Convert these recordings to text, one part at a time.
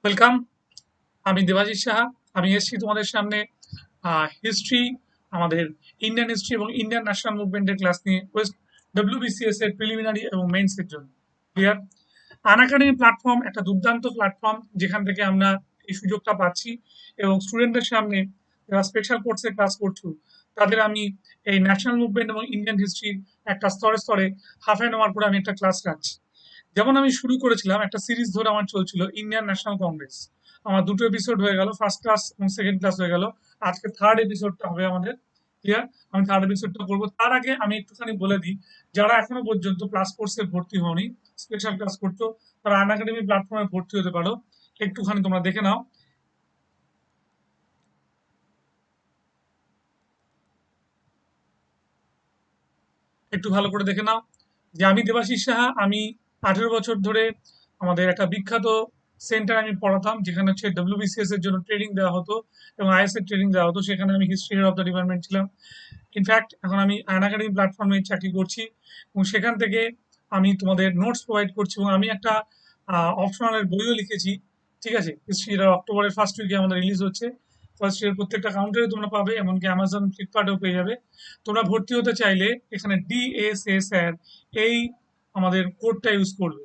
Welcome. আমি দেবাশিস সাহা। আমি এসেছি তোমাদের সামনে হিস্ট্রি, আমাদের ইন্ডিয়ান হিস্ট্রি এবং ইন্ডিয়ান ন্যাশনাল মুভমেন্টের ক্লাস নিয়ে ওয়েস্ট ডব্লিউবিসিএস এর প্রিলিমিনারি এবং মেইনসের জন্য। ক্লিয়ার? আনএকাডেমি প্ল্যাটফর্ম একটা দুর্দান্ত প্ল্যাটফর্ম যেখান থেকে আমরা এই সুযোগটা পাচ্ছি এবং স্টুডেন্টদের সামনে যারা স্পেশাল কোর্সে ক্লাস করছো তাদের আমি এই ন্যাশনাল মুভমেন্ট এবং ইন্ডিয়ান হিস্ট্রির একটা স্তরে স্তরে হাফ অ্যান আওয়ার করে আমি একটা ক্লাস রাখছি। যেমন আমি শুরু করেছিলাম একটা সিরিজ ধরে আমার চলছিল ইন্ডিয়ান ন্যাশনাল কংগ্রেস। আমার দুটো এপিসোড হয়ে গেল, ফার্স্ট ক্লাস এবং সেকেন্ড ক্লাস হয়ে গেল। আজকে থার্ড এপিসোডটা হবে আমাদের। ক্লিয়ার? আমি থার্ড এপিসোডটা করবো। তার আগে আমি একটুখানি বলে দিই, যারা এখনো পর্যন্ত ক্লাস কোর্সে ভর্তি হওনি, স্পেশাল ক্লাস করছো, তারা আন একাডেমি প্ল্যাটফর্মে ভর্তি হতে পারো। একটুখানি তোমরা দেখে নাও, একটু ভালো করে দেখে নাও যে আমি দেবাশিস সাহা। আমি 18 বছর ধরে আমাদের একটা বিখ্যাত সেন্টার আমি পড়াতাম, যেখানে হচ্ছে ডব্লিউবিসিএস এর জন্য ট্রেনিং দেওয়া হতো এবং আইএস এর ট্রেনিং দেওয়া হতো। সেখানে আমি history head of the department ছিলাম। ইনফ্যাক্ট এখন আমি আন একাডেমি প্ল্যাটফর্মে চাকরি করছি এবং সেখান থেকে আমি তোমাদের নোটস প্রোভাইড করছি এবং আমি একটা অপশনালের বইও লিখেছি। ঠিক আছে? হিস্ট্রি, এটা অক্টোবরের ফার্স্ট উইকে আমাদের রিলিজ হচ্ছে। ফার্স্ট ইয়ার প্রত্যেকটা কাউন্টারে তোমরা পাবে, এমনকি অ্যামাজন ফ্লিপকার্টেও পেয়ে যাবে। তোমরা ভর্তি হতে চাইলে এখানে ডিএসএসআর এই আমাদের কোডটা ইউজ করবে,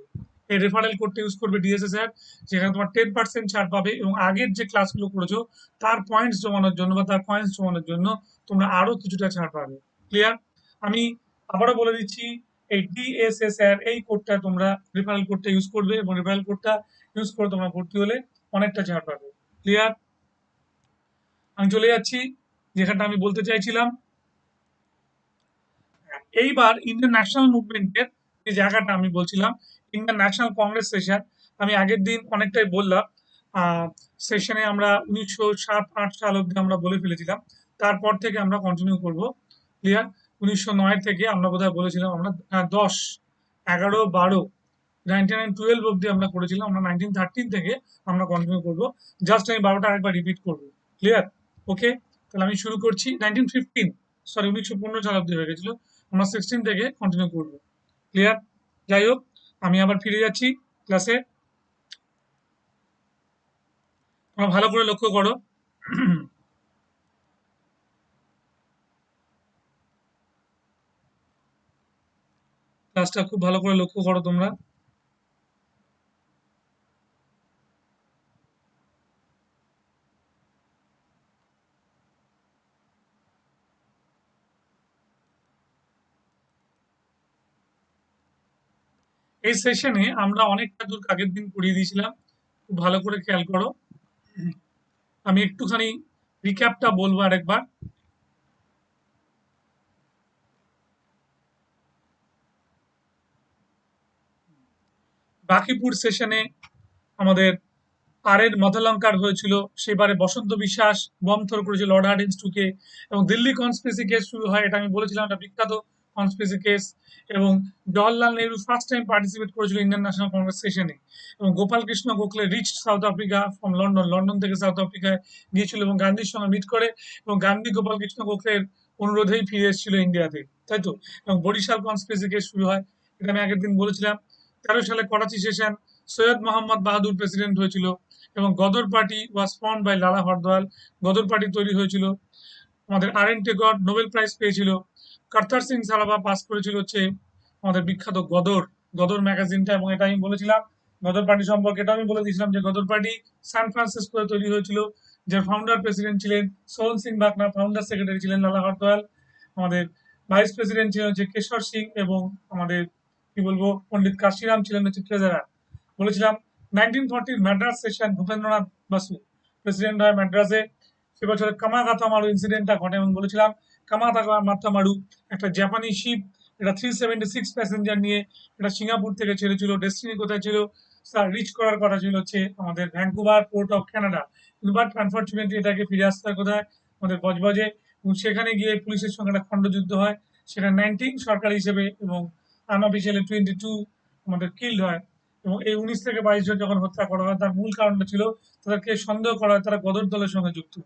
এই রেফারেল কোডটা ইউজ করবে ডিএসএসআর। যেখানে তোমার 10% ছাড় পাবে এবং আগের যে ক্লাসগুলো করেছো তার পয়েন্টস জমানোর জন্য বা তার কয়েন্স জমানোর জন্য তোমরা আরো কিছুটা ছাড় পাবে। ক্লিয়ার? আমি আবারও বলে দিচ্ছি, এই ডিএসএসআর এই কোডটা তোমরা রেফারেল কোডটা ইউজ করবে এবং রেফারেল কোডটা ইউজ করে তোমরা ভর্তি হলে অনেকটা ছাড় পাবে। ক্লিয়ার? আমি চলে যাচ্ছি যেখানটা আমি বলতে চাইছিলাম। এইবার ইন্ডিয়ান ন্যাশনাল মুভমেন্টের যে জায়গাটা আমি বলছিলাম, ইন্ডিয়ান ন্যাশনাল কংগ্রেস সেশন, আমি আগের দিন অনেকটাই বললাম। সেশনে আমরা 1907-8 সাল অব্দি আমরা বলে ফেলেছিলাম। তারপর থেকে আমরা কন্টিনিউ করব। ক্লিয়ার? 1909 থেকে আমরা বোধহয় বলেছিলাম, আমরা 10, 11, 12, 1912 অব্দি আমরা করেছিলাম। আমরা 1913 থেকে আমরা কন্টিনিউ করব। জাস্ট আমি 12টা আরেকবার রিপিট করবো। ক্লিয়ার? ওকে, তাহলে আমি শুরু করছি 1915, সরি 1915 সাল অব্দি হয়ে গেছিল। আমরা 16 থেকে কন্টিনিউ করবো। ক্লিয়ার? যাই হোক, আমি আবার ফিরে যাচ্ছি ক্লাসে। তোমরা ভালো করে লক্ষ্য করো, ক্লাসটা খুব ভালো করে লক্ষ্য করো তোমরা। এই সেশনে আমরা অনেকটা দূর আগের দিন পড়িয়ে দিয়েছিলাম। খুব ভালো করে খেয়াল করো। আমি একটুখানি রিক্যাপটা বলবো আরেকবার। বাকিপুর সেশনে আমাদের আর মতালঙ্কার হয়েছিল। সেবারে বসন্ত বিশ্বাস বম থ্রো করেছিল লর্ড হার্ডিন্স টুকে এবং দিল্লি কনস্পিরেসি কেস শুরু হয়। এটা আমি বলেছিলাম, একটা বিখ্যাত কনস্পিরেসি কেস। এবং Jawaharlal Nehru first time participate করেছিল ইন্ডিয়ান ন্যাশনাল কংগ্রেস সেশনে। এবং Gopal Krishna Gokhale reach South Africa from London, London থেকে সাউথ আফ্রিকায় গিয়েছিল এবং গান্ধীর সঙ্গে মিট করে এবং গান্ধী গোপাল কৃষ্ণ গোখলের অনুরোধেই ফিরে এসেছিল ইন্ডিয়াতে, তাই তো? এবং বরিশাল কনস্পিরেসি কেস শুরু হয়। এটা আমি আগের দিন বলেছিলাম। 13 সালে করাচি সেশন, সৈয়দ মোহাম্মদ বাহাদুর প্রেসিডেন্ট হয়েছিল এবং Ghadar party was form by Lala Har Dayal. Ghadar party তৈরি হয়েছিল। আমাদের আর এন টেগর নোবেল প্রাইজ পেয়েছিল। কর্তার সিং সারাভা পাস করেছিল হচ্ছে আমাদের বিখ্যাত গদর, গদর ম্যাগাজিনটা। এবং এটা আমি বলেছিলাম গদর পার্টি সম্পর্কে, এটা আমি বলে দিয়েছিলাম যে গদর পার্টি সান ফ্রান্সিসকোতে তৈরি হয়েছিল। যার ফাউন্ডার প্রেসিডেন্ট ছিলেন সোহন সিং বাকনা, ফাউন্ডার সেক্রেটারি ছিলেন লালা হরদয়াল। আমাদের ভাইস প্রেসিডেন্ট ছিলেন হচ্ছে কেশর সিং এবং আমাদের কি বলবো পন্ডিত কাশিরাম ছিলেন হচ্ছে ট্রেজারার। বলেছিলাম 1940 ম্যাড্রাস সেশন, ভূপেন্দ্রনাথ বাসু প্রেসিডেন্ট হয় ম্যাড্রাসে। সে বছর কামাগাতা মারু ইনসিডেন্টটা ঘটে এবং বলেছিলাম কামাগাতা মাথা মারু একটা জাপানি শিপ, এটা 376 প্যাসেঞ্জার নিয়ে এটা সিঙ্গাপুর থেকে ছেড়েছিল। ডেস্টিনি কোথায় ছিল? স্যার রিচ করার কথা ছিল হচ্ছে আমাদের ভ্যাঙ্কুভার পোর্ট অফ কানাডা। কিন্তু বাট আনফর্চুনেটলি এটাকে ফিরে আসতে হয় কোথায়? আমাদের বজবজে। এবং সেখানে গিয়ে পুলিশের সঙ্গে একটা খণ্ডযুদ্ধ হয়। সেটা 19 সরকারি হিসেবে এবং আনঅফিসিয়ালি 22 আমাদের কিল্ড হয়। এবং এই 19 থেকে 22 জন যখন হত্যা করা হয়, তার মূল কারণটা ছিল তাদেরকে সন্দেহ করা হয় তারা গদর দলের সঙ্গে যুক্ত।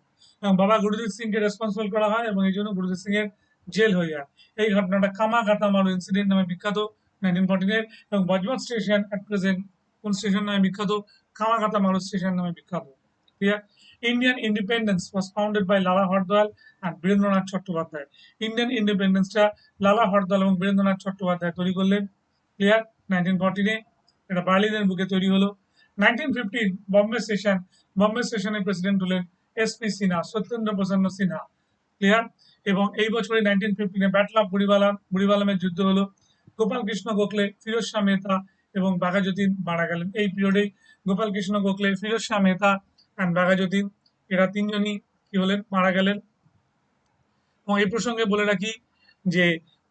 এবং বাবা গুরুজিৎ সিংকে রেসপন্সিবল করা হয় এবং এই জন্য গুরুজিৎ সিং এর জেল হয়ে যায়। এই ঘটনাটা কামা কাটা মারু ইনসিডেন্ট নামে বিখ্যাত 1914 এবং বজবজ স্টেশন অ্যাট প্রেজেন্ট কোন স্টেশন নামে বিখ্যাত? কামাকাটা মারুত স্টেশন নামে বিখ্যাত। Clear? Indian independence was founded by Lala Hardayal and Birendranath Chattopadhyay. Indian ইন্ডিপেন্ডেন্সটা লালা হরদয়াল এবং বীরেন্দ্রনাথ চট্টোপাধ্যায় তৈরি করলেন। ক্লিয়ার? 1914-এ এটা বার্লিনের বুকে তৈরি হলো। 1915 বম্বে সেশন, বম্বে সেশনের প্রেসিডেন্ট হলেন এস.পি. সিনহা, সত্যেন্দ্র প্রসন্ন সিনহা। ক্লিয়ার? এবং এই বছরে 1915-এ ব্যাটল অফ বুড়িবালামের যুদ্ধ হলো। গোপাল কৃষ্ণ গোখলে, ফিরোজ শাহ মেহতা এবং বাঘাযতীন মারা গেলেন। এই পিরিয়ডেই গোপাল কৃষ্ণ গোখলে, ফিরোজ শাহ মেহতা অ্যান্ড বাঘাযতীন এরা তিনজনই কি হলেন? মারা গেলেন। এবং এই প্রসঙ্গে বলে রাখি যে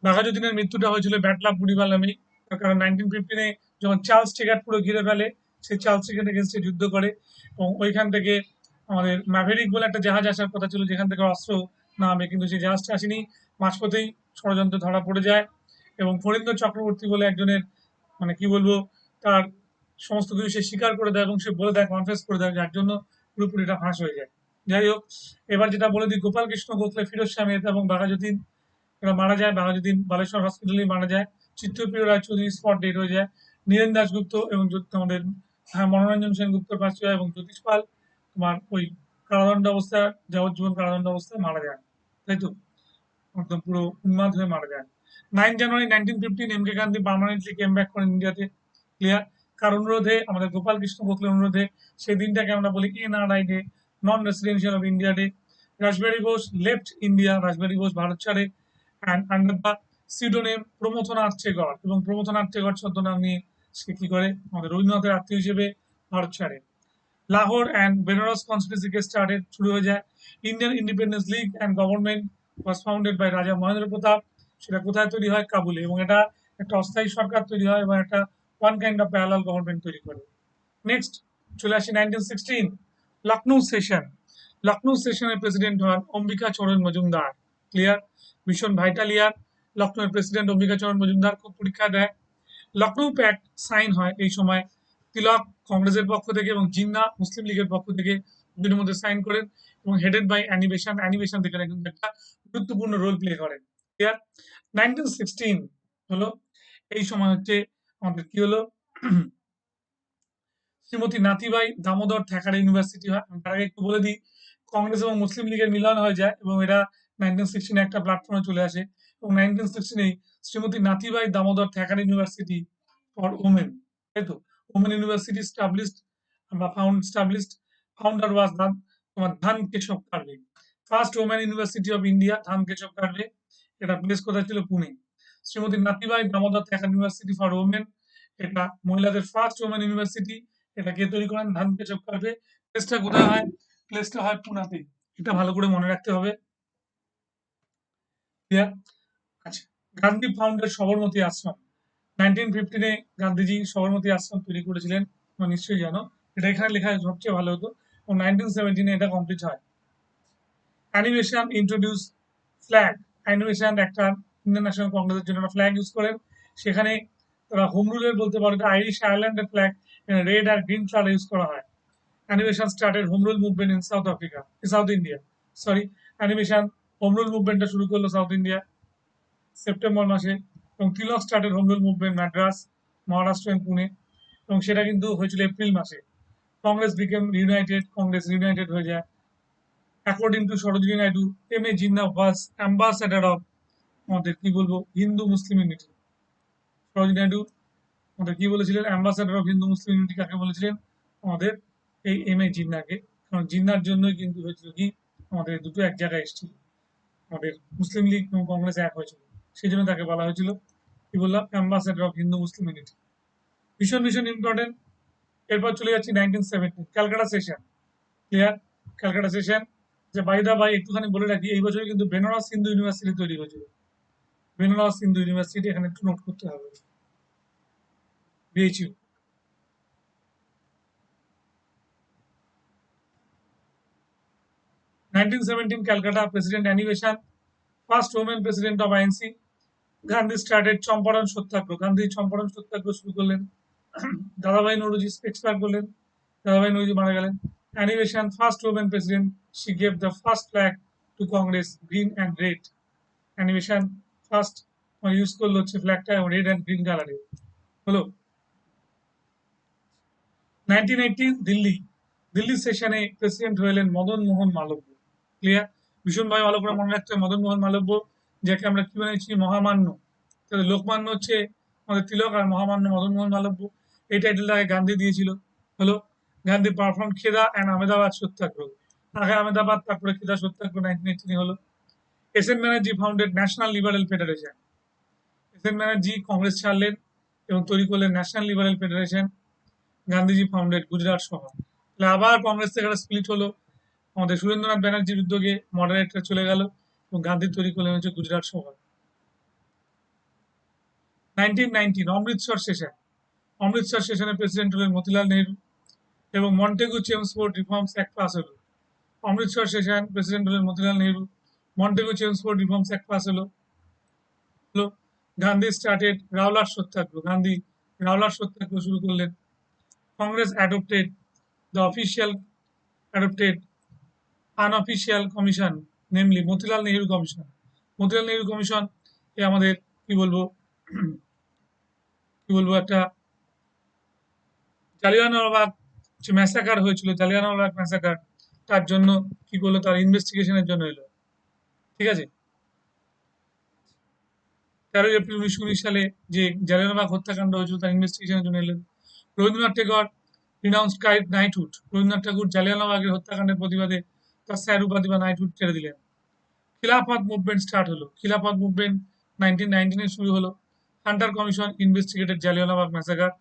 বাঘাযতীনের মৃত্যুটা হয়েছিল ব্যাটল অফ বুড়িবালামেই। তার কারণ 1915-এ যখন চার্লস টিগাট পুরো ঘিরে ফেলে, সে চার্লস টিগাট এগেনস্টে যুদ্ধ করে এবং ওইখান থেকে আমাদের ম্যাভেরিক বলে একটা জাহাজ আসার কথা ছিল যেখান থেকে অস্ত্র নামে, কিন্তু সেই জাহাজটা আসেনি। মাঝপথেই ষড়যন্ত্র ধরা পড়ে যায় এবং ফরিন্দ্র চক্রবর্তী বলে একজনের মানে কি বলবো তার সমস্ত কিছু সে স্বীকার করে দেয় এবং সে বলে দেয়, কনফেস করে দেয়, যার জন্য পুরোপুরিটা ফাঁস হয়ে যায়। যাই হোক, এবার যেটা বলে দিই, গোপাল কৃষ্ণ গোখলে, ফিরোজ শাহ মেহতা এবং বাঘাযতীন এরা মারা যায়। বাঘাযতীন বালেশ্বর হসপিটালেই মারা যায়। চিত্রপ্রিয় রায়চৌধুরী স্পট ডেড হয়ে যায়। নীরেন দাশগুপ্ত এবং আমাদের মনোরঞ্জন সেনগুপ্তর পাশে হয় এবং জ্যোতিষ পাল তোমার ওই কারাদণ্ড অবস্থায়, যাবজ্জীবন কারাদণ্ড অবস্থায় মারা যায়। তাই তো? একদম পুরো উন্মাদ হয়ে মারা যায়। 9 জানুয়ারি 1915 এম কে গান্ধী পার্মানেন্টলি কেম ব্যাক করেন ইন্ডিয়াতে। ক্লিয়ার? কার অনুরোধে? আমাদের গোপাল কৃষ্ণ গোখলের অনুরোধে। সেই দিনটাকে আমরা বলি NRI day, non residential of India day. Rashbehari Ghosh left India, Rashbehari Ghosh Bharat ছাড়ে and under the pseudonym Pramathanath Tagore, এবং প্রমথনাথ টেগর ছদ্মনাম নিয়ে সে কি করে? আমাদের রবীন্দ্রনাথের আত্মীয় হিসেবে ভারত ছাড়ে। Lahore and Benares conspiracy case started, শুরু হয়ে যায়। Indian independence league and government was founded by Raja Mahendra প্রতাপ। সেটা কোথায় তৈরি হয়? কাবুলে। এবং এটা একটা অস্থায়ী সরকার তৈরি হয় এবং একটা one kind of parallel government তৈরি করে। নেক্সট চলে আসি 1916 লখনৌ সেশন। লখনৌ সেশনের প্রেসিডেন্ট হন অম্বিকা চরণ মজুমদার। ক্লিয়ার? ভীষণ ভাইটাল ইয়ার। লখনৌয়ের প্রেসিডেন্ট অম্বিকা চরণ মজুমদার খুব পরীক্ষা দেয়। লখনৌ প্যাক্ট সাইন হয় এই সময়। তিলক কংগ্রেসের পক্ষ থেকে এবং জিন্না মুসলিম লীগের পক্ষ থেকে দুজনের মধ্যে সাইন করেন এবং হেডেড বাই অ্যানিবেশন। অ্যানিবেশন থেকে কিন্তু একটা গুরুত্বপূর্ণ রোল প্লে করেন। ক্লিয়ার? 1916 হলো এই সময় হচ্ছে আমাদের কি হলো শ্রীমতী নাথিবাই দামোদর থ্যাকারে ইউনিভার্সিটি হয়। আমি তার আগে একটু বলে দিই, কংগ্রেস এবং মুসলিম লীগের মিলন হয়ে যায় এবং এরা 1916 একটা প্ল্যাটফর্মে চলে আসে এবং 1916 Shrimati Nathibai Damodar Thackersey university for women, তাই তো? ওমেন ইউনিভার্সিটি স্টাবলিশড বা ফাউন্ডার ওয়াজ তোমার Dhondo Keshav Karve. First women university of India, Dhondo Keshav Karve. এটা প্লেস কোথায় ছিল? Pune. Shrimati Nathibai Damodar Thackersey university for women, এটা মহিলাদের ফার্স্ট ওমেন ইউনিভার্সিটি। এটা কে তৈরি করেন? ধান কেশব কার্ভে। প্লেসটা কোথায় হয়? প্লেসটা হয় পুনাতে। এটা ভালো করে মনে রাখতে হবে। ক্লিয়ার? আচ্ছা, গান্ধী ফাউন্ডেড সবরমতী আশ্রম। 1915-এ গান্ধীজি সবরমতী আশ্রম তৈরি করেছিলেন, তোমরা নিশ্চয়ই জানো। এটা এখানে লেখা সবচেয়ে ভালো হতো। এবং 1917-এ এটা কমপ্লিট হয়। Animation introduce flag. অ্যানিমেশন একটা ইন্ডিয়ান ন্যাশনাল কংগ্রেসের জন্য একটা ফ্ল্যাগ ইউজ করেন। সেখানে তারা হোম রুলের বলতে পারো, এটা আইরিশ আয়ারল্যান্ডের ফ্ল্যাগ, রেড আর গ্রিন কালার ইউজ করা হয়। Annie Besant started home rule movement in South Africa, South India. Sorry, Annie Besant home rule মুভমেন্টটা শুরু করলো সাউথ ইন্ডিয়া সেপ্টেম্বর মাসে। এবং Tilak started home rule movement Madras, Maharashtra and Pune, এবং সেটা কিন্তু হয়েছিল এপ্রিল মাসে। Congress became united, Congress united হয়ে যায়। According to Sarojini Naidu, M A Jinnah was ambassador of আমাদের কি বলবো হিন্দু মুসলিম ইউনিটি। সরোজিনী নাইডু আমাদের কি বলেছিলেন? Ambassador of Hindu Muslim unity কাকে বলেছিলেন? আমাদের এই এম এ জিন্নাকে। কারণ জিন্নার জন্যই কিন্তু হয়েছিল কি আমাদের দুটো এক জায়গায় এসেছিল, আমাদের মুসলিম লীগ এবং কংগ্রেস এক হয়েছিল, সেই জন্য তাকে বলা হয়েছিল কি বললাম? Ambassador of Hindu Muslim unity. ভীষণ ভীষণ ইম্পর্টেন্ট। এরপর চলে যাচ্ছি 1917 Calcutta session. Clear? Calcutta session, যে বাই দা বাই একটুখানি বলে রাখি, এই বছর কিন্তু বেনারস হিন্দু ইউনিভার্সিটি তৈরি হয়েছিল। বেনারস হিন্দু ইউনিভার্সিটি এখানে একটু নোট করতে হবে। BHU. 1917 Calcutta president Annie Besant, first women president of INC. Gandhi started Champaran satyagraha, Gandhi Champaran satyagraha শুরু করলেন। দাদাভাই নৌরোজি এক্সপায়ার করলেন, দাদাভাই নৌরোজি মারা গেলেন। Animation first women president, she gave the first flag to Congress, green and red. Animation first use করলো হচ্ছে ফ্ল্যাগটা রেড অ্যান্ড গ্রিন কালারে। হলো। 1980 দিল্লি, দিল্লি সেশনে প্রেসিডেন্ট হলেন মদন মোহন মালব্য। ক্লিয়ার? ভীষণভাবে ভালো করে মনে রাখতে হবে মদন মোহন মালব্য, যাকে আমরা কি বানিয়েছি মহামান্য। তাহলে লোকমান্য হচ্ছে আমাদের তিলক আর মহামান্য মদন মোহন মালব্য। এই টাইটেলটাকে গান্ধী দিয়েছিল। হলো গান্ধী পারফর্ম খেদা অ্যান্ড আহমেদাবাদ সত্যাগ্রহ। আগে আহমেদাবাদ তারপরে খেদা সত্যাগ্রহ 1918 হলো। S N Banerjee founded national liberal federation. S N Banerjee Congress ছাড়লেন এবং তৈরি করলেন national liberal federation. Gandhiji founded Gujarat সভা। তাহলে আবার কংগ্রেস থেকে একটা স্প্লিট হলো, আমাদের সুরেন্দ্রনাথ ব্যানার্জির উদ্যোগে মডারেটরা চলে গেল এবং গান্ধী তৈরি করলেন হচ্ছে গুজরাট সভা। 1919 অমৃতসর সেশন, অমৃতসর সেশনে প্রেসিডেন্ট হলেন মতিলাল নেহরু এবং Montagu Chelmsford reforms act pass হলো। অমৃতসর সেশন প্রেসিডেন্ট হলেন Motilal Nehru, Montagu Chelmsford reforms act pass হলো। Gandhi started Rowlatt satyagraha, Gandhi Rowlatt satyagraha শুরু করলেন। Congress adopted the official adopted unofficial commission, namely Motilal Nehru commission. Motilal Nehru commission এ আমাদের কি বলবো কি বলবো একটা জালিয়ানওয়ালাবাগ যে ম্যাসাকার হয়েছিল, জালিয়ানওয়ালাবাগ ম্যাসাকার, তার জন্য কি করলো, তার ইনভেস্টিগেশনের জন্য এলো। ঠিক আছে? 13 এপ্রিল 1919 সালে যে জালিয়ানওয়ালাবাগ হত্যাকাণ্ড হয়েছিল তার ইনভেস্টিগেশনের জন্য এলেন। রবীন্দ্রনাথ টেগর রিনাউন্সড নাইটহুড, রবীন্দ্রনাথ ঠাকুর জালিয়ানওয়ালাবাগের হত্যাকাণ্ডের প্রতিবাদে তার স্যার উপাধি বা নাইটহুড ছেড়ে দিলেন। খিলাফত মুভমেন্ট স্টার্ট হলো, খিলাফত মুভমেন্ট 1919 শুরু হলো। Hunter commission investigated Jallianwala Bagh massacre,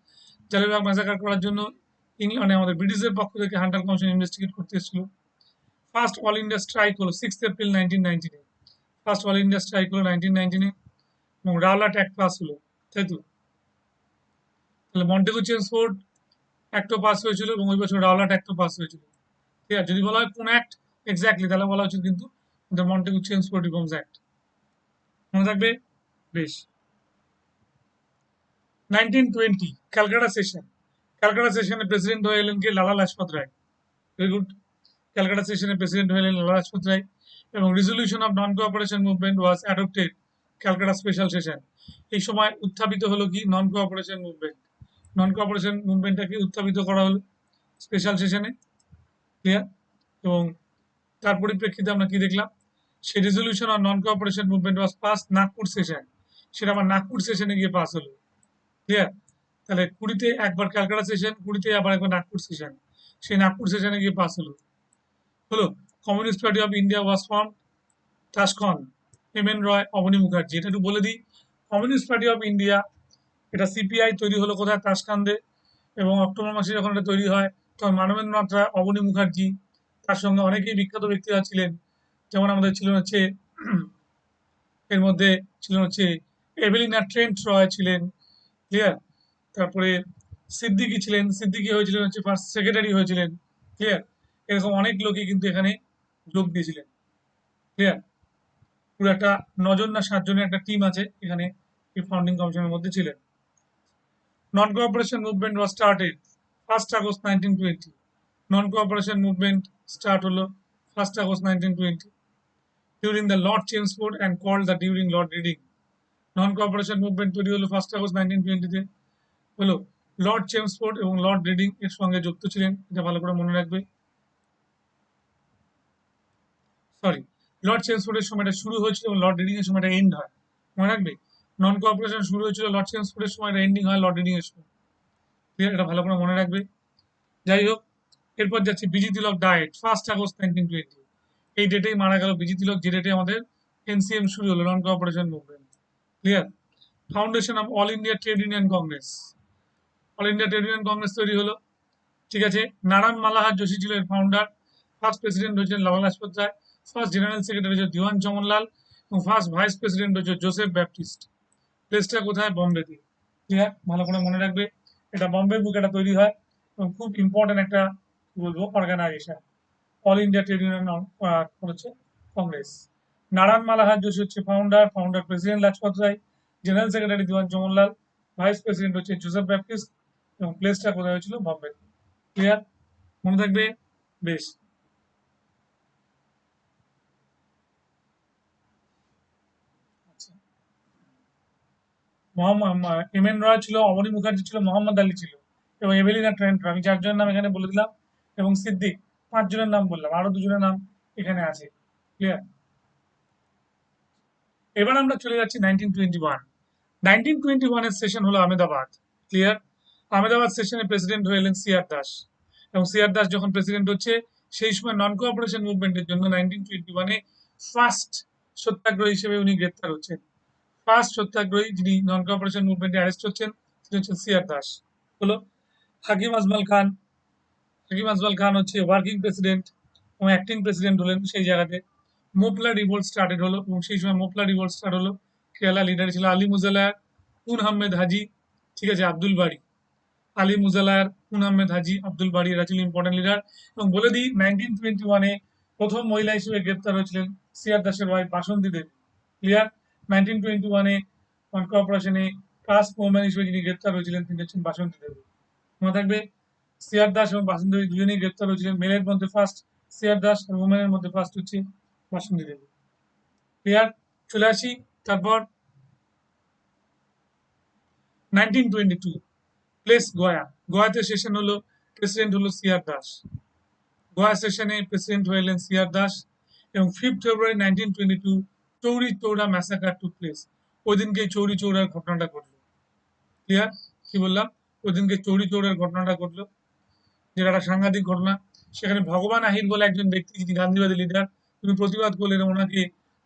Jallianwala Bagh massacre করার জন্য মানে আমাদের ব্রিটিশদের পক্ষ থেকে হান্টার কমিশন ইনভেস্টিগেট করতে এসেছিল। ফার্স্ট অল ইন্ডিয়া স্ট্রাইক হলো 6 April 1919, first all India strike হলো 1919 এবং রাওলাট অ্যাক্ট পাস হলো, তাই তো? তাহলে মন্টেগু চেমসফোর্ড অ্যাক্টও পাস হয়েছিল এবং ওই বছর রাওলাট অ্যাক্টও পাস হয়েছিল। ঠিক আছে? যদি বলা হয় কোন অ্যাক্ট এক্স্যাক্টলি, তাহলে বলা উচিত কিন্তু মন্টেগু চেমসফোর্ড রিফর্মস অ্যাক্ট। মনে থাকবে? বেশ। 1920 ক্যালকাটা সেশন, ক্যালকাটা সেশনে প্রেসিডেন্ট হয়ে এলেন কে, Lala Lajpat Rai. Very good. Calcutta সেশনে প্রেসিডেন্ট হয়ে এলেন লালা লাজপত রায় এবং resolution of non cooperation movement was adopted Calcutta special session. এই সময় উত্থাপিত হলো কি non cooperation movement, non cooperation মুভমেন্টটাকে উত্থাপিত করা হলো স্পেশাল সেশনে। ক্লিয়ার? এবং তার পরিপ্রেক্ষিতে আমরা কি দেখলাম, সেই resolution on non cooperation movement was pass Nagpur session, সেটা আবার নাগপুর সেশনে গিয়ে পাস হলো। ক্লিয়ার? তাহলে 20-তে একবার ক্যালকাটা সেশন, 20-তে আবার একবার নাগপুর সেশন, সেই নাগপুর সেশনে গিয়ে পাস হলো। Communist party of India was form, Tashkent, M N Roy, Abani Mukherjee. এটা একটু বলে দিই, কমিউনিস্ট পার্টি অফ ইন্ডিয়া এটা সিপিআই তৈরি হলো কোথায়, তাসকান্দে। এবং অক্টোবর মাসে যখন এটা তৈরি হয় তখন মানবেন্দ্রনাথ রায়, অবনী মুখার্জি, তার সঙ্গে অনেকেই বিখ্যাত ব্যক্তিরা ছিলেন। যেমন আমাদের ছিলেন হচ্ছে এর মধ্যে ছিলেন হচ্ছে এভেলিনা ট্রেন্ট রয় ছিলেন। ক্লিয়ার? তারপরে সিদ্দিকী ছিলেন, সিদ্দিকী হয়েছিলেন হচ্ছে ফার্স্ট সেক্রেটারি হয়েছিলেন। ক্লিয়ার? এরকম অনেক লোকই কিন্তু এখানে যোগ দিয়েছিলেন। ক্লিয়ার? পুরো একটা 9 জন না 7 জনের একটা টিম আছে এখানে এই ফাউন্ডিং কমিশনের মধ্যে ছিলেন। Non cooperation movement was started 1 August 1920, non cooperation movement start হলো 1 August 1920 during the Lord Chelmsford and called the during Lord Reading. Non cooperation movement তৈরি হলো 1 আগস্ট 1920-তে। হলো লর্ড চেমসফোর্ড এবং লর্ড রিডিং এর সঙ্গে যুক্ত ছিলেন, এটা ভালো করে মনে রাখবে। সরি, লর্ড চেমসফোর্ডের সময়টা শুরু হয়েছিল এবং লর্ড রিডিং এর সময়টা এন্ড হয়, মনে রাখবে। নন কোঅপারেশন শুরু হয়েছিল লর্ড চেমসফোর্ডের সময়, এন্ডিং হয় লর্ড রিডিং এর সময়। ক্লিয়ার? এটা ভালো করে মনে রাখবে। যাই হোক, এরপর যাচ্ছি বিজি তিলক ডায়েট 1 আগস্ট 1920, এই ডেটেই মারা গেল বিজি তিলক, যে ডেটে আমাদের এনসিএম শুরু হলো, নন cooperation movement. Clear? Foundation of all India Trade union Congress, all India Trade union Congress তৈরি হলো। ঠিক আছে? নারায়ণ মালাহার যোশী ছিল এর ফাউন্ডার, ফার্স্ট প্রেসিডেন্ট হয়েছেন লালা লাজপত রায়, ফার্স্ট জেনারেল সেক্রেটারি হচ্ছে দিওয়ান চমনলাল এবং ফার্স্ট ভাইস প্রেসিডেন্ট হচ্ছে জোসেফ ব্যাপটিস্ট। প্লেসটা কোথায়? বম্বেতে। ক্লিয়ার? ভালো করে মনে রাখবে, এটা বম্বে বুক এটা তৈরি হয় এবং খুব ইম্পর্টেন্ট একটা কি বলবো organization, All India Trade Union হচ্ছে কংগ্রেস। নারায়ণ মালাহার যোশী হচ্ছে founder, founder president Lajpat Rai, general secretary Diwan Chamanlal, vice president হচ্ছে জোসেফ ব্যাপটিস্ট এবং প্লেসটা কোথায় হয়েছিল? বম্বে। ক্লিয়ার? মনে থাকবে? বেশ। আচ্ছা, মোহাম্মদ এম এন রয় ছিল, অবনী মুখার্জি ছিল, মোহাম্মদ আলী ছিল এবং এভেলিনা ট্রেন্টন, আমি 4 জনের নাম এখানে বলে দিলাম, এবং সিদ্দিক 5 জনের নাম বললাম, আরো 2 জনের নাম এখানে আছে। ক্লিয়ার? এবার আমরা চলে যাচ্ছি 1921। 1921 এর সেশন হলো আহমেদাবাদ। ক্লিয়ার? আহমেদাবাদ সেশনে প্রেসিডেন্ট হয়ে এলেন সিআর দাস, এবং সিআর দাস যখন প্রেসিডেন্ট হচ্ছে সেই সময় নন কোঅপারেশন মুভমেন্টের জন্য 1921 ফার্স্ট সত্যাগ্রহ হিসেবে উনি গ্রেপ্তার হচ্ছেন। ফার্স্ট সত্যাগ্রহী যিনি নন কোঅপারেশন মুভমেন্টে অ্যারেস্ট হচ্ছেন তিনি হচ্ছেন সিআর দাস। হলো হাকিম আজমাল খান। হাকিম আজমাল খান হচ্ছে ওয়ার্কিং প্রেসিডেন্ট এবং অ্যাক্টিং প্রেসিডেন্ট হলেন সেই জায়গাতে। মোপলা রিভোল্ট স্টার্টেড হলো, এবং সেই সময় মোপলা রিভোল্ট স্টার্ট হলো। কেরালা লিডার ছিল আলী মুজালার, কুন আহমেদ হাজি, ঠিক আছে, আব্দুল বাড়ি। আলী মুজালার, কুন আহমেদ হাজি, আব্দুল বাড়ি, এরা ছিল ইম্পর্টেন্ট লিডার। এবং বলে দিই 1921 প্রথম মহিলা হিসেবে গ্রেপ্তার হয়েছিলেন সিআর দাসের ওয়াইফ বাসন্তী দেবী। ক্লিয়ার? 1921 নন কোঅপারেশনে ফার্স্ট ওম্যান হিসেবে যিনি গ্রেপ্তার হয়েছিলেন তিনি হচ্ছেন বাসন্তী দেবী। মনে থাকবে, সিআর দাস এবং বাসন্তী দেবী দুজনেই গ্রেপ্তার হয়েছিলেন। মেলের মধ্যে ফার্স্ট সিআর দাস, আর ওমেনের মধ্যে ফার্স্ট হচ্ছে বাসন্তী দেবী। ক্লিয়ার? চলে আসি তারপর 1922 প্লেস গয়া। গয়াতে সেশন হলো, প্রেসিডেন্ট হলো সিআর দাস। গোয়া সেশনে প্রেসিডেন্ট হয়ে এলেন সিআর দাস, এবং 5 ফেব্রুয়ারি 1922 চৌরি চৌরা ম্যাসাকার টুক প্লেস। ওই দিনকে চৌরি চৌরার ঘটনাটা ঘটলো। ক্লিয়ার? কি বললাম? ওই দিনকে চৌরি চৌরার ঘটনাটা ঘটলো, যেটা একটা সাংঘাতিক ঘটনা। সেখানে ভগবান আহির বলে একজন ব্যক্তি, যিনি গান্ধীবাদী লিডার, তিনি প্রতিবাদ করলেন, এবং ওনাকে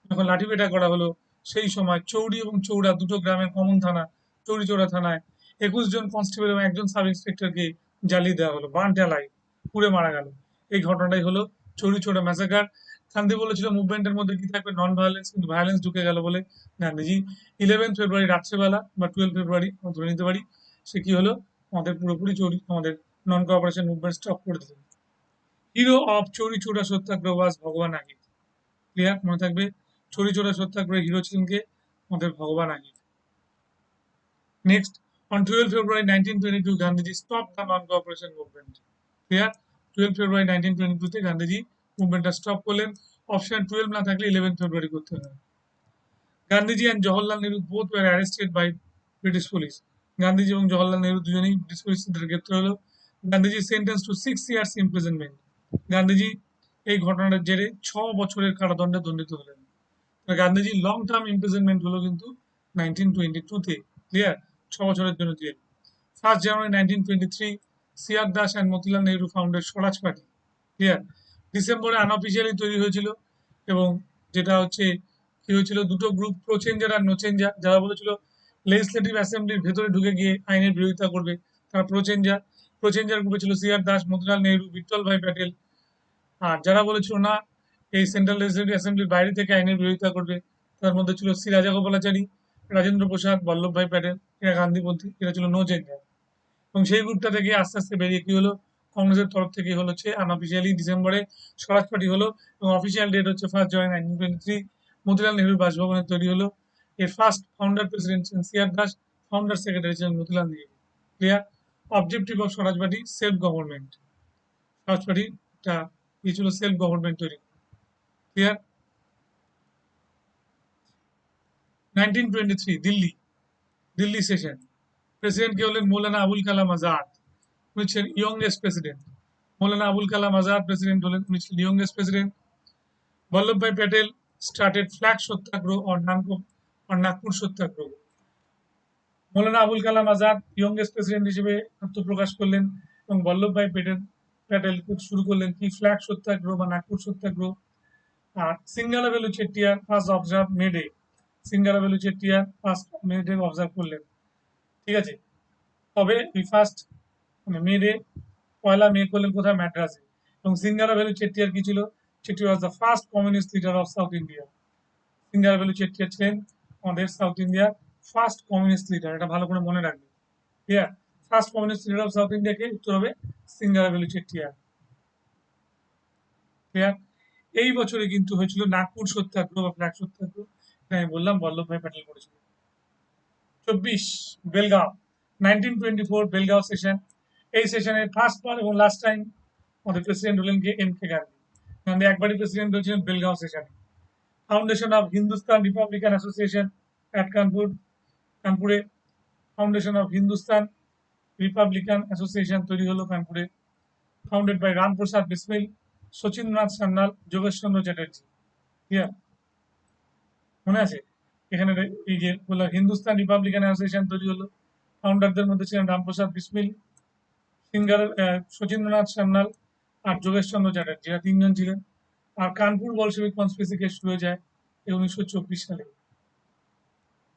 যখন লাঠিপেটা করা হলো সেই সময় চৌরি এবং চৌরা দুটো গ্রামের কমন থানা, চৌরি চৌরা থানায় 21 জন কনস্টেবল এবং একজন সাব ইন্সপেক্টরকে জ্বালিয়ে দেওয়া হলো, বার্ন অ্যালাইভ, পুড়ে মারা গেল। এই ঘটনাটাই হলো চৌরি চৌরা ম্যাসাকার। গান্ধী বলেছিল মুভমেন্টের মধ্যে কি থাকবে, নন ভায়োলেন্স, কিন্তু ভায়োলেন্স ঢুকে গেল বলে গান্ধীজি 11 ফেব্রুয়ারি রাত্রেবেলা বা 12 ফেব্রুয়ারি ধরে নিতে পারি, সে কি হলো, আমাদের পুরোপুরি চৌরি আমাদের নন কোঅপারেশন মুভমেন্ট স্টপ করে দিলেন। হিরো অফ চৌরি চৌরা সত্যাগ্রহ ওয়াজ ভগবান আহির। ক্লিয়ার? মনে থাকবে, চৌরি চৌরা সত্যাগ্রহের হিরো ছিলেন কে? আমাদের Bhagwan Ahir. Next, on 12 February 1922 Gandhiji stop the non cooperation movement. Clear? 12 February 1922 তে গান্ধীজি মুভমেন্টটা স্টপ করলেন। অপশন 12 না থাকলে 11 ফেব্রুয়ারি করতে হবে। Gandhiji and Jawaharlal Nehru both were arrested by British police. Gandhiji এবং জওহরলাল নেহরু দুজনেই ব্রিটিশ পুলিশের দ্বারা গ্রেপ্তার হলো। Gandhiji sentence to 6 years imprisonment. Gandhiji এই ঘটনার জেরে 6 বছরের কারাদণ্ডে দণ্ডিত হলেন। গান্ধীজি লং টার্ম ইমপ্রিজনমেন্ট হলো কিন্তু 1922 তে। ক্লিয়ার? 6 বছরের জন্য জেল। 1 January 1923 CR Das and Motilal Nehru founded Swaraj party. Clear? ডিসেম্বরে আনঅফিসিয়ালি তৈরি হয়েছিল, এবং যেটা হচ্ছে কি হয়েছিল, দুটো গ্রুপ, প্রো চেঞ্জার আর নো চেঞ্জার। যারা বলেছিল লেজিসলেটিভ অ্যাসেম্বলির ভেতরে ঢুকে গিয়ে আইনের বিরোধিতা করবে, তারা প্রো চেঞ্জার। প্রো চেঞ্জার গ্রুপে ছিল সিআর দাস, মতিলাল নেহরু, বিট্টল ভাই প্যাটেল। আর যারা বলেছিল না, এই সেন্ট্রাল লেজিসলেটিভ অ্যাসেম্বলির বাইরে থেকে আইনের বিরোধিতা করবে, তার মধ্যে ছিল সি রাজাগোপালাচারী, রাজেন্দ্র প্রসাদ, বল্লভ ভাই প্যাটেল, এরা গান্ধীপন্থী, এরা ছিল নো চেঞ্জার। এবং সেই গ্রুপটা থেকে আস্তে আস্তে বেরিয়ে কি হলো, কংগ্রেসের তরফ থেকে হলো হচ্ছে আনঅফিসিয়ালি ডিসেম্বরে স্বরাজ পার্টি হলো, এবং অফিসিয়াল ডেট হচ্ছে 1 জানুয়ারি 1923 মতিলাল নেহরু বাসভবনে তৈরি হলো। এর ফার্স্ট ফাউন্ডার প্রেসিডেন্ট ছিলেন সিআর দাস, ফাউন্ডার সেক্রেটারি ছিলেন Motilal Nehru. Clear? Objective of Swaraj party self government. Swaraj party একটা কি ছিল, সেলফ গভর্নমেন্ট তৈরি। Clear? 1923 Delhi, Delhi session. President কে হলেন মৌলানা আবুল কালাম আজাদ, উনি ছিলেন youngest president. Maulana Abul Kalam Azad president হলেন, উনি ছিলেন youngest president. Vallabhbhai Patel started flag Satyagraha on Nagpur Satyagraha. Maulana Abul Kalam Azad youngest president হিসেবে আত্মপ্রকাশ করলেন, এবং বল্লভভাই প্যাটেল শুরু করলেন কি, ফ্ল্যাগ সত্যাগ্রহ বা নাগপুর সত্যাগ্রহ। আর Singaravelu Chettiar first observe May Day, Singaravelu Chettiar first May Day observe করলেন। ঠিক আছে? তবে এই ফার্স্ট মানে মে ডে, পয়লা মে করলেন কোথায়, ম্যাড্রাসে। এবং সিঙ্গারাভেলু চেট্টিয়ার কি ছিল, Chettiar was the first communist leader of south India. Singaravelu Chettiar ছিলেন আমাদের সাউথ ইন্ডিয়ার ফার্স্ট কমিউনিস্ট লিডার, এটা ভালো করে মনে রাখবে। Clear? First communist leader of south ইন্ডিয়াকে উত্তর হবে সিঙ্গারাভেলু চেট্টিয়ার। ক্লিয়ার? এই বছরে কিন্তু হয়েছিল নাগপুর সত্যাগ্রহ বা ফ্ল্যাগ সত্যাগ্রহ, এটা আমি বললাম বল্লভভাই প্যাটেল করেছিল। 24 বেলগাঁও, 1924 বেলগাঁও সেশন। এই সেশনের ফার্স্ট বার এবং লাস্ট টাইম আমাদের প্রেসিডেন্ট হলেন কে, এম কে গান্ধী। গান্ধী একবারই প্রেসিডেন্ট হয়েছিলেন বেলগাঁও সেশনে। Foundation of Hindustan republican association at কানপুরে। Foundation of Hindustan republican association তৈরি হলো কানপুরে, founded by Ramprasad Bismil, Sachindranath Sanyal, Jogeshchandra Chatterjee. Clear? মনে আছে? এখানে এই যে বললাম হিন্দুস্তান রিপাবলিকান অ্যাসোসিয়েশন তৈরি হলো, ফাউন্ডারদের মধ্যে ছিলেন রামপ্রসাদ বিসমিল, সিঙ্গার শচীন্দ্রনাথ সান্যাল আর যোগেশচন্দ্র চ্যাটার্জি, এরা তিনজন ছিলেন। আর কানপুর বলশেবিক কনস্পিরেসি কেস শুরু হয়ে যায় এই 1924 সালে।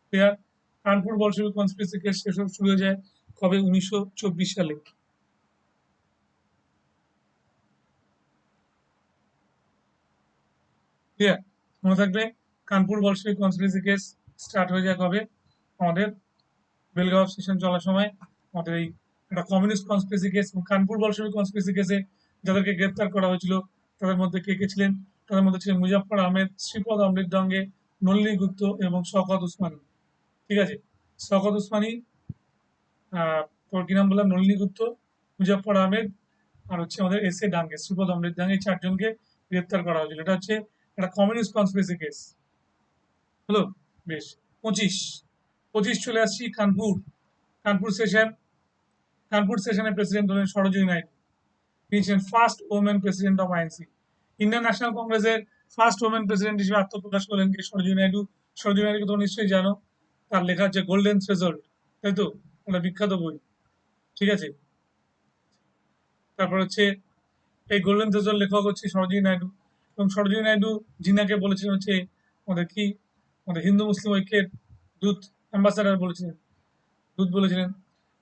Clear? Kanpur Bolshevik conspiracy case শুরু হয়ে যায় কবে? 1924 সালে। ক্লিয়ার? মনে থাকবে, Kanpur Bolshevik conspiracy case start হয়ে যায় কবে? আমাদের বেলগাঁও সেশন চলার সময়। আমাদের এই একটা communist conspiracy case, Kanpur Bolshevik conspiracy কেসে যাদেরকে গ্রেপ্তার করা হয়েছিল তাদের মধ্যে কে কে ছিলেন? তাদের মধ্যে ছিলেন মুজাফফর আহমেদ, শ্রীপদ অমৃতডঙ্গে, নলিনী গুপ্ত এবং শওকত উসমানী। ঠিক আছে? শওকত উসমানী, তোর কি নাম বললাম, নলিনী গুপ্ত, মুজাফফর আহমেদ আর হচ্ছে আমাদের এস এ ডাঙ্গে, শ্রীপদ অমৃত ডাঙ্গে, এই চারজনকে গ্রেপ্তার করা হয়েছিল। এটা হচ্ছে একটা কমিউনিস্ট কনস্পিরেসি কেস। হলো? বেশ। 25 চলে আসছি কানপুর। কানপুর সেশন। কানপুর সেশনের প্রেসিডেন্ট হলেন সরোজিনী নাইডু। তিনি ছিলেন first women president of INC. Indian national কংগ্রেসের ফার্স্ট ওমেন প্রেসিডেন্ট হিসেবে আত্মপ্রকাশ করলেন কে? সরোজিনী নাইডু। সরোজিনী নাইডুকে তো নিশ্চয়ই জানো, তার লেখা হচ্ছে গোল্ডেন থ্রেশহোল্ড, তাই তো? একটা বিখ্যাত বই। ঠিক আছে? তারপর হচ্ছে এই গোল্ডেন থ্রেশহোল্ড লেখক হচ্ছে সরোজিনী নাইডু। এবং সরোজিনী নাইডু জিনাকে বলেছিলেন হচ্ছে আমাদের কি, আমাদের হিন্দু মুসলিম ঐক্যের দূত, অ্যাম্বাসাডার বলেছিলেন, দূত বলেছিলেন।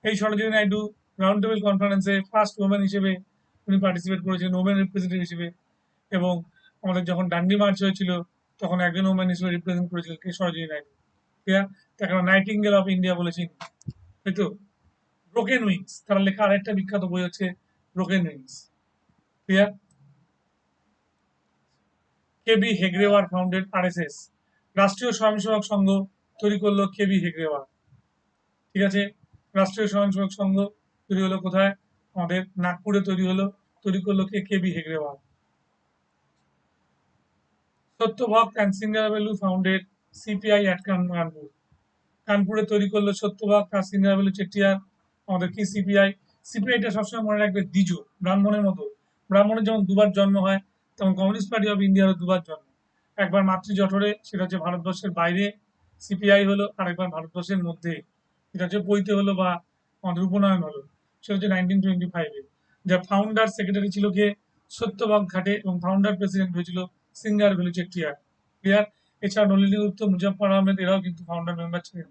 এই সরোজিনী নাইডু রাউন্ড টেবিল কনফারেন্সে ফার্স্ট ওমেন হিসেবে উনি পার্টিসিপেট করেছেন, ওমেন রিপ্রেজেন্টেটিভ হিসেবে। এবং আমাদের যখন ডান্ডি মার্চ হয়েছিল তখন একজন ওমেন হিসেবে রিপ্রেজেন্ট করেছিলেন কে? সরোজিনী নাইডু। ক্লিয়ার? তাকে আমরা নাইটিঙ্গেল অফ ইন্ডিয়া বলেছি, তাই তো? ব্রোকেন উইংস, তার লেখা আরেকটা বিখ্যাত বই হচ্ছে ব্রোকেন উইংস। ক্লিয়ার? কেবি হেগড়েওয়ার ফাউন্ডেড আরএসএস, রাষ্ট্রীয় স্বয়ংসেবক সংঘ তৈরি করলো কেবি হেগড়েওয়ার। ঠিক আছে? রাষ্ট্রীয় স্বয়ংসেবক সংঘ তৈরি হলো কোথায়? আমাদের নাগপুরে তৈরি হলো। তৈরি করলো কে? কেবি হেগড়েওয়ার। Satyabhakta and Singaravelu founded CPI at Kanpur. কানপুরে তৈরি করলো সত্যভক্ত আর সিঙ্গারাবেলু চেটিয়ার আমাদের কি? সিপিআই। সিপিআইটা সবসময় মনে রাখবে দ্বিজ, ব্রাহ্মণের মতো। ব্রাহ্মণের যেমন দুবার জন্ম হয়, তেমন কমিউনিস্ট পার্টি অফ ইন্ডিয়ারও দুবার জন্ম। একবার মাতৃজঠরে, সেটা হচ্ছে ভারতবর্ষের বাইরে সিপিআই হলো, আর একবার ভারতবর্ষের মধ্যে, এটা হচ্ছে পৈতে হলো বা আমাদের উপনয়ন হলো, সেটা হচ্ছে 1925-এ। যার ফাউন্ডার সেক্রেটারি ছিল কে? সত্যবাগ ঘাটে, এবং ফাউন্ডার প্রেসিডেন্ট হয়েছিল সিঙ্গার ভ্যালু চেট্টিয়ার। ক্লিয়ার? এছাড়া নলিনী গুপ্ত, মুজফফর আহমেদ এরাও কিন্তু ফাউন্ডার মেম্বার ছিলেন।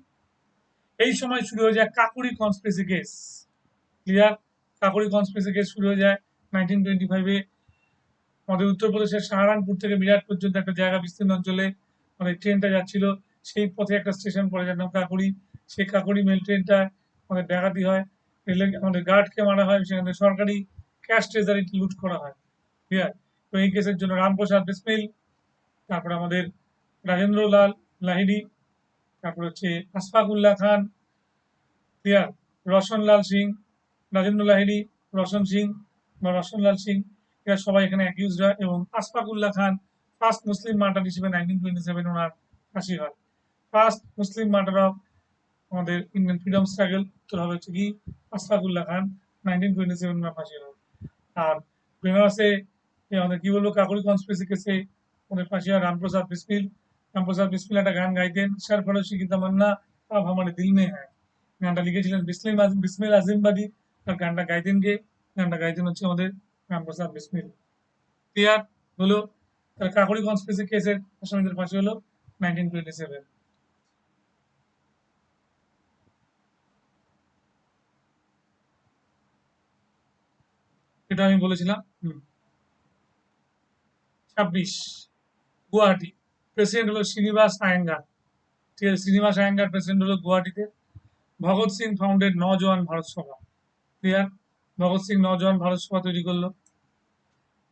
এই সময় শুরু হয়ে যায় Kakori conspiracy case. Clear? Kakori conspiracy case শুরু হয়ে যায় 1925-এ। আমাদের উত্তরপ্রদেশের সাহারানপুর থেকে বিরাট পর্যন্ত একটা জায়গা, বিস্তীর্ণ অঞ্চলে মানে ট্রেনটা যাচ্ছিল, সেই পথে একটা স্টেশন পড়ে যার নাম কাকুরি। সেই কাকুরি মেল ট্রেনটা আমাদের ডাকাতি হয়, রেলে আমাদের গার্ডকে মারা হয়, সেখানে সরকারি ক্যাশ ট্রেজারি লুট করা হয়। ক্লিয়ার? তো এই কেসের জন্য রামপ্রসাদ বিসমিল, তারপরে আমাদের রাজেন্দ্র লাল লাহিড়ী, তারপর হচ্ছে আশফাক উল্লাহ খান, ক্লিয়ার, রওশনলাল সিং, রাজেন্দ্র লাহিড়ী, রোশন সিং বা রওশনলাল সিং, এরা সবাই এখানে অ্যাকিউজড হয়। এবং আশফাক উল্লাহ খান ফার্স্ট মুসলিম মার্টার হিসেবে 1927 ওনার ফাঁসি হয়। ফার্স্ট মুসলিম মার্টার অফ আমাদের ইন্ডিয়ান ফ্রিডম স্ট্রাগল উত্তর হবে হচ্ছে কি? আশফাক উল্লাহ খান, 1927 ওনার ফাঁসি হয়। আর বেনারসে আমাদের কি বলবো, কাকুরি কনস্পিরেসি কেসে আমাদের ফাঁসি হয় রামপ্রসাদ বিসমিল। রামপ্রসাদ বিসমিল একটা গান গাইতেন, সরফরোশি কি তামান্না আব হামারে দিল মে হ্যায়। গানটা লিখেছিলেন বিসমিল আজিমবাদী। আর গানটা গাইতেন কে? গানটা গাইতেন হচ্ছে আমাদের রামপ্রসাদ বিসমিল। ক্লিয়ার হলো? তাহলে কাকুরি কনস্পিরেসি কেসের আসামিদের ফাঁসি হলো 1927। এটা আমি বলেছিলাম। 26 গুয়াহাটি, প্রেসিডেন্ট হলো শ্রীনিবাস আয়েঙ্গার। ঠিক আছে? শ্রীনিবাস আয়েঙ্গার প্রেসিডেন্ট হলো গুয়াহাটিতে। ভগৎ সিং ফাউন্ডেড নজওয়ান ভারত সভা। ক্লিয়ার? ভগৎ সিং নজওয়ান ভারত সভা তৈরি করলো।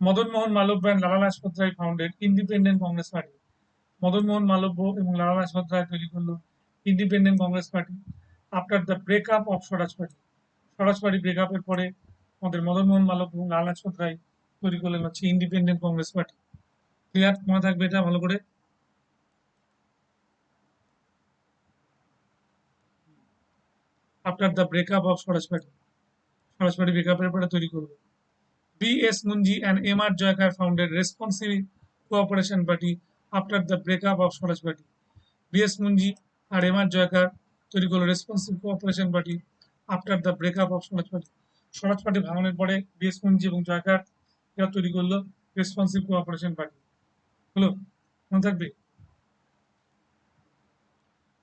Madan Mohan Malaviya and Lala Lajpat Rai founded independent Congress party. Madan Mohan Malaviya এবং লালা লাজপত রায় তৈরি করলো independent Congress party after the breakup of Swaraj party. Swaraj party ব্রেকআপের পরে আমাদের মদন মোহন মালব্য এবং লালা লাজপত রায় তৈরি করলেন হচ্ছে ইন্ডিপেন্ডেন্ট কংগ্রেস পার্টি। ক্লিয়ার? মনে থাকবে এটা ভালো করে। After the breakup of Swaraj party. Swaraj party ব্রেকআপের পরে তৈরি করলো। B.S. Munji and M.R. Joyakar founded Responsive Cooperation Party after the breakup of Swaraj Party. B.S. Munji R M.R. Jayakar তৈরি করলো responsive cooperation party after the breakup of Swaraj party. Swaraj party ভাঙনের পরে BS Munshi এবং জয়াকার এরা তৈরি করলো রেসপন্সিভ কোঅপারেশন পার্টি। হলো, মনে থাকবে।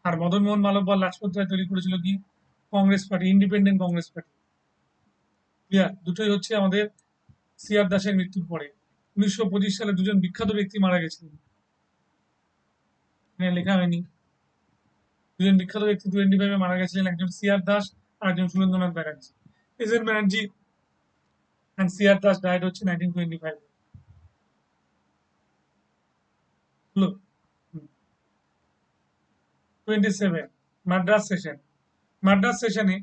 আর মদন মোহন মালব্য লাজপত রায় তৈরি করেছিল কি Congress party, independent Congress party. Clear? দুটোই হচ্ছে আমাদের সিআর দাসের মৃত্যুর পরে। 1925 সালে দুজন বিখ্যাত ব্যক্তি মারা গেছিলেন, এখানে লেখা হয়নি। দুজন বিখ্যাত ব্যক্তি 25 মারা গেছিলেন, একজন সিআর দাস আর একজন Surendranath Banerjee. S N Banerjee and CR Das died হচ্ছে 1925 এ। হলো। 27 মাদ্রাস সেশন। মাদ্রাস সেশনে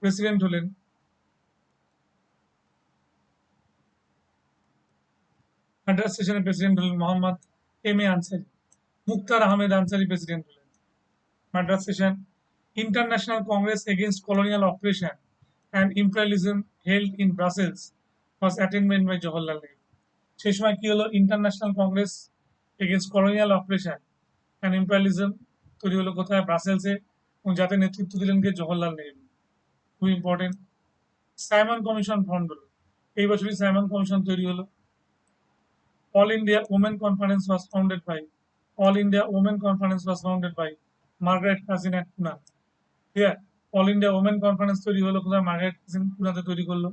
প্রেসিডেন্ট হলেন Mohammad M A Ansari. Muktar Ahmed Ansari president হলেন। Madras session. International Congress against colonial oppression and imperialism held in Brussels was attended by Jawaharlal Nehru. সেই সময় কি হলো? International Congress against colonial oppression and imperialism তৈরি হলো কোথায়? ব্রাসেলসে, এবং যাতে নেতৃত্ব দিলেন কে? জওহরলাল নেহরু। খুব ইম্পর্টেন্ট। সাইমন কমিশন ফর্ম হলো, এই বছরই সাইমন কমিশন তৈরি হলো। All India Women Conference was founded by Margaret Cousin at Pune. ঠিক অল ইন্ডিয়া ওমেন কনফারেন্স তৈরি হলো কোথায়? মার্গারেট কাজিন পুনাতে তৈরি করলো।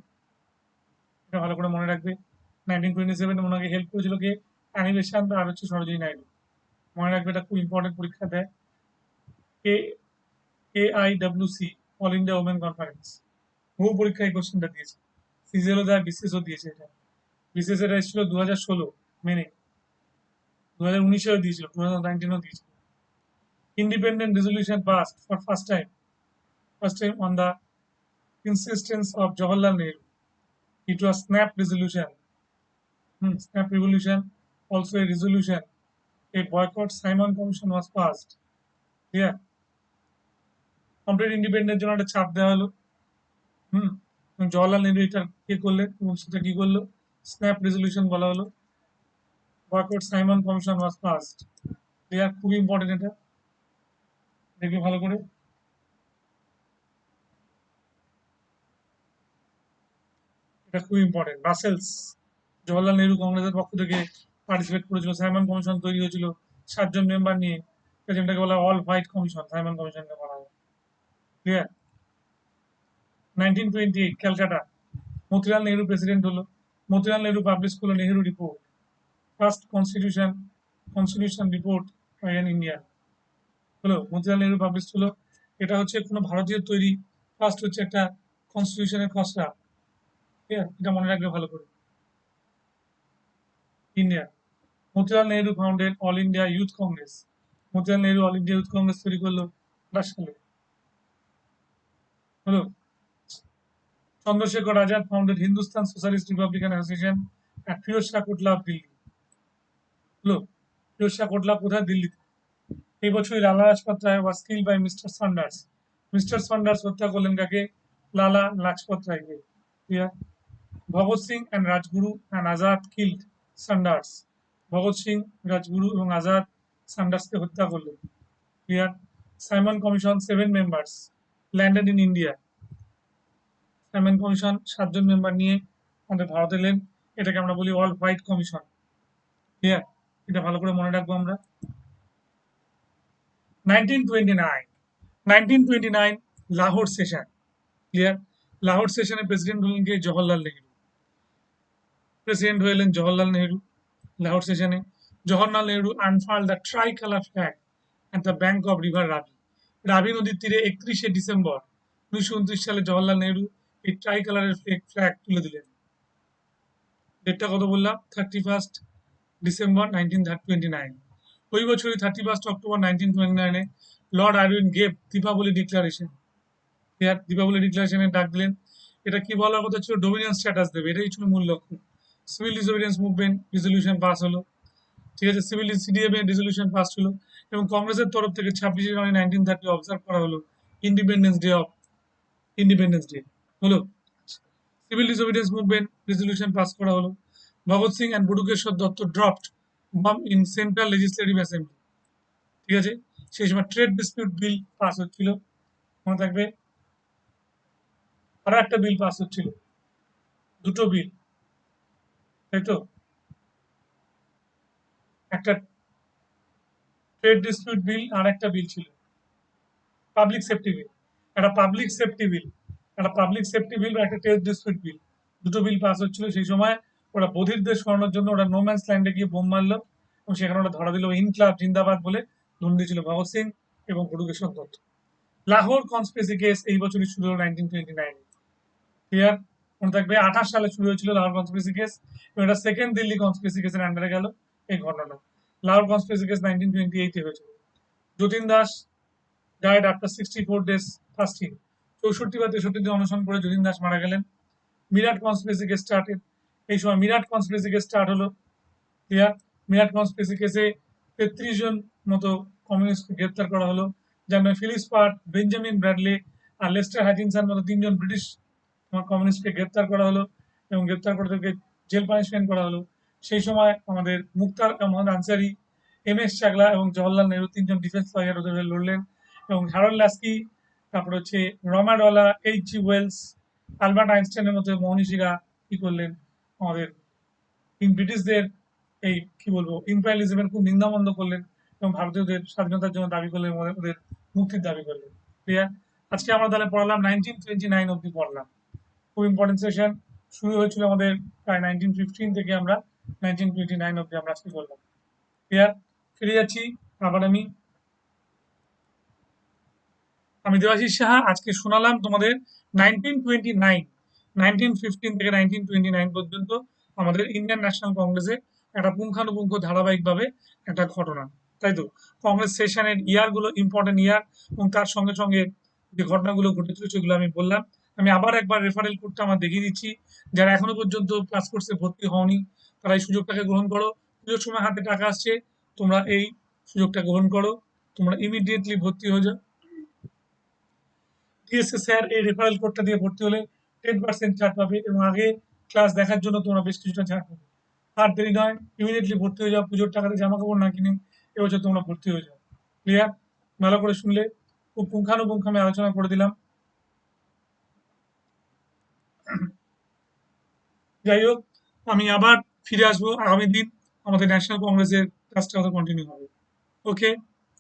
এটা ভালো করে মনে রাখবে। 1927 ওনাকে হেল্প করেছিল কে? অ্যানি বেসান্ত আর হচ্ছে সরোজিনী নাইডু। মনে রাখবে, এটা খুব ইম্পর্টেন্ট, পরীক্ষা দেয়। AIWC all India women conference, বহু পরীক্ষায় কোশ্চেনটা দিয়েছে। সিজিএলও দেয়, বিসিএসও দিয়েছে। এটা বিসিএস এটা এসেছিল 2016 মেনে, 2019এও দিয়েছিল, 2019এও দিয়েছিল। Independent resolution passed for first time on the insistence of Jawaharlal Nehru. It was snap resolution. Snap revolution, also a resolution. A boycott Simon Commission was passed. Yeah. Complete independent জন্য একটা চাপ দেওয়া হলো। জওয়াহরলাল নেহরু এটা কে করলেন এবং সেটা কি করলো? স্ন্যাপ রেজলিউশন বলা হলো। Boycott Simon commission was passed. Clear? খুব ইম্পর্টেন্ট, এটা দেখবে ভালো করে। এটা খুব ইম্পর্টেন্ট। ব্রাসেলস, জওয়াহরলাল নেহরু কংগ্রেসের পক্ষ থেকে পার্টিসিপেট করেছিল। সাইমন কমিশন তৈরি হয়েছিল 7 জন মেম্বার নিয়ে, যেটাকে বলা অল হোয়াইট কমিশন, সাইমন কমিশনকে বলা হয়। ক্লিয়ার? 1928 ক্যালকাটা, মতিলাল নেহরু প্রেসিডেন্ট হলো। মতিলাল নেহরু পাবলিশ করলো Nehru report, first constitution report by an Indian. হলো, মতিলাল নেহরু পাবলিশ হলো। এটা হচ্ছে কোনো ভারতীয় তৈরি ফার্স্ট হচ্ছে একটা কনস্টিটিউশনের খসড়া। ঠিক আছে, এটা মনে রাখবে ভালো করে। India. Motilal Nehru founded all India youth Congress. Motilal Nehru all India youth Congress তৈরি করলো 28 সালে। হলো, Chandrashekhar Azad founded Hindustan socialist republican association at Firoz Shah Kotla of Delhi. হলো, ফিরোজ শাহ কোটলা কোথায়? দিল্লিতে। এই বছরই Lala Lajpat Rai was killed by mister Saunders. Mister Saunders হত্যা করলেন কাকে? লালা লাজপত রায়কে। Clear? Bhagat Singh and Rajguru and Azad killed Saunders. Bhagat Singh, Rajguru এবং আজাদ সান্ডার্সকে হত্যা করলেন। Clear? Simon commission 7 members landed in India. Simon commission 7 জন মেম্বার নিয়ে আমাদের ভারতে এলেন। এটাকে আমরা বলি অল হোয়াইট কমিশন। ক্লিয়ার? এটা ভালো করে মনে রাখবো আমরা। 1929 লাহোর সেশন। ক্লিয়ার? লাহোর সেশনে প্রেসিডেন্ট হলেন কে? জওহরলাল নেহরু। প্রেসিডেন্ট হলেন জওহরলাল নেহরু লাহোর সেশনে। Jawaharlal Nehru unfurl the tricolour flag at the bank of river Ravi. Ravi নদীর তীরে 31শে ডিসেম্বর 1929 সালে জওহরলাল নেহরু এই ট্রাই কালারের ফ্ল্যাগ তুলে দিলেন। ডেটটা কত বললাম? 31 ডিসেম্বর 1929। ওই বছরই 31 October 1929 Lord Irwin gave Deepavali declaration. Deepavali ডিক্লারেশনে ডাক দিলেন। এটা কি বলার কথা ছিল? ডোমিনিয়ন স্ট্যাটাস দেবে, এটাই ছিল মূল লক্ষ্য। Civil disobedience movement resolution pass হলো। ঠিক আছে, সিভিল সিডিএম এর রেজলিউশন পাস হলো এবং কংগ্রেসের তরফ থেকে 26 জানুয়ারি 1930 অবজার্ভ করা হলো ইন্ডিপেন্ডেন্স ডে হলো। Civil disobedience movement resolution pass করা হলো। Bhagat Singh and Batukeshwar Dutta dropped bomb in central legislative assembly. ঠিক আছে, সেই সময় ট্রেড ডিসপিউট বিল পাস হচ্ছিল, মনে থাকবে। আরো একটা বিল পাস হচ্ছিল, দুটো বিল, তাই তো, একটা ট্রেড ডিসপিউট বিল আর একটা বিল ছিল পাবলিক সেফটি বিল। একটা পাবলিক সেফটি বিল, একটা পাবলিক সেফটি বিল বা একটা ট্রেড ডিসপিউট বিল, দুটো বিল পাস হচ্ছিল সেই সময়। ওরা বধিরদের সরানোর জন্য ওরা নোম্যান্স ল্যান্ডে গিয়ে বোম মারলো এবং সেখানে ওরা ধরা দিল ইনকলাব জিন্দাবাদ বলে ধুম দিয়েছিল ভগৎ সিং এবং বটুকেশ্বর দত্ত। লাহোর কনস্পিরেসি কেস এই বছরই শুরু হলো 1929। ক্লিয়ার? মনে থাকবে 28 সালে শুরু হয়েছিল লাহোর কনস্পিরেসি কেস এবং এটা সেকেন্ড দিল্লি কনস্পিরেসি কেসের আন্ডারে গেল এই ঘটনা। লাহোর কনস্পিরেসি কেস 1928 হয়েছিল। Jatin Das died after 64 days fasting. 64 বা 63 দিন অনশন করে যতীন দাস মারা গেলেন। Meerut conspiracy case started. এই সময় মিরাট কনস্পিরেসি কেস স্টার্ট হলো। ক্লিয়ার? মিরাট কনস্পিরেসি কেসে 33 জন মতো কমিউনিস্টকে গ্রেপ্তার করা হলো, যার মধ্যে ফিলিস পার্ট, বেঞ্জামিন ব্র্যাডলে আর লেস্টার হ্যাচিনসন মতো 3 জন ব্রিটিশ কমিউনিস্টকে গ্রেপ্তার করা হলো এবং গ্রেপ্তার করে তাদেরকে জেল পানিশমেন্ট করা হলো। সেই সময় আমাদের মুক্তার আহমদ আনসারি, এম.এস. চাগলা এবং জওহরলাল নেহরু 3 জন ডিফেন্স লয়ার ওদের হয়ে লড়লেন এবং হ্যারল্ড লাস্কি, তারপর হচ্ছে রমাডলা, এইচ.জি. ওয়েলস, আলবার্ট আইনস্টাইনের মতো মনীষীরা কি করলেন, আমাদের ব্রিটিশদের এই কি বলবো ইম্পেরিয়ালিজমের খুব নিন্দামন্দ করলেন এবং ভারতীয়দের স্বাধীনতার জন্য দাবি করলেন, ওদের মুক্তির দাবি করলেন। ক্লিয়ার? আজকে আমরা তাহলে পড়ালাম 1929 অব্দি পড়লাম। খুব ইম্পর্টেন্ট সেশন। শুরু হয়েছিল আমাদের প্রায় 1915 থেকে, আমরা 1929 অব্দি আমরা আজকে করলাম। ক্লিয়ার? ফিরে যাচ্ছি আবার আমি দেবাশিস সাহা। আজকে শোনালাম তোমাদের 1929, 1915 থেকে 1929 পর্যন্ত আমাদের ইন্ডিয়ান ন্যাশনাল কংগ্রেসে একটা পুঙ্খানুপুঙ্খ ধারাবাহিকভাবে একটা ঘটনা, তাই তো। কংগ্রেস সেশনের ইয়ার গুলো ইম্পর্টেন্ট ইয়ার এবং তার সঙ্গে সঙ্গে যে ঘটনাগুলো ঘটেছিল সেগুলো আমি বললাম। আমি আবার একবার রেফারেল কোডটা আমার দেখিয়ে দিচ্ছি। যারা এখনো পর্যন্ত ক্লাস কোর্সে ভর্তি হওনি তারা এই সুযোগটাকে গ্রহণ করো। পুজোর সময় হাতে টাকা আসছে, তোমরা এই সুযোগটা গ্রহণ করো, তোমরা ইমিডিয়েটলি ভর্তি হয়ে যাও। টিএসএ স্যার এই রেফারেল কোডটা দিয়ে ভর্তি হলে 10% ছাড় পাবে এবং আগে ক্লাস দেখার জন্য তোমরা বেশ কিছুটা ছাড় পাবে। আর দেরি নয়, ইমিডিয়েটলি ভর্তি হয়ে যাও। পুজোর টাকাতে জামা কাপড় না কিনে এবছর তোমরা ভর্তি হয়ে যাও। ক্লিয়ার? ভালো করে শুনলে, খুব পুঙ্খানুপুঙ্খ আমি আলোচনা করে দিলাম। যাই হোক, আমি আবার ফিরে আসবো আগামী দিন। আমাদের ন্যাশনাল কংগ্রেসের ক্লাসটা হয়তো কন্টিনিউ হবে। ওকে,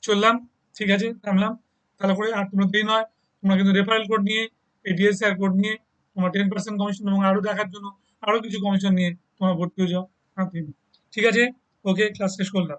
চললাম। ঠিক আছে, থামলাম। তাহলে করে আর তোমরা দেরি নয়, তোমরা কিন্তু রেফারেল কোড নিয়ে, এই ডিএসআর কোড নিয়ে তোমরা 10% কমিশন এবং আরো দেখার জন্য আরো কিছু কমিশন নিয়ে তোমরা ভর্তি হয়ে যাও। ঠিক আছে, ওকে, ক্লাস শেষ করলাম।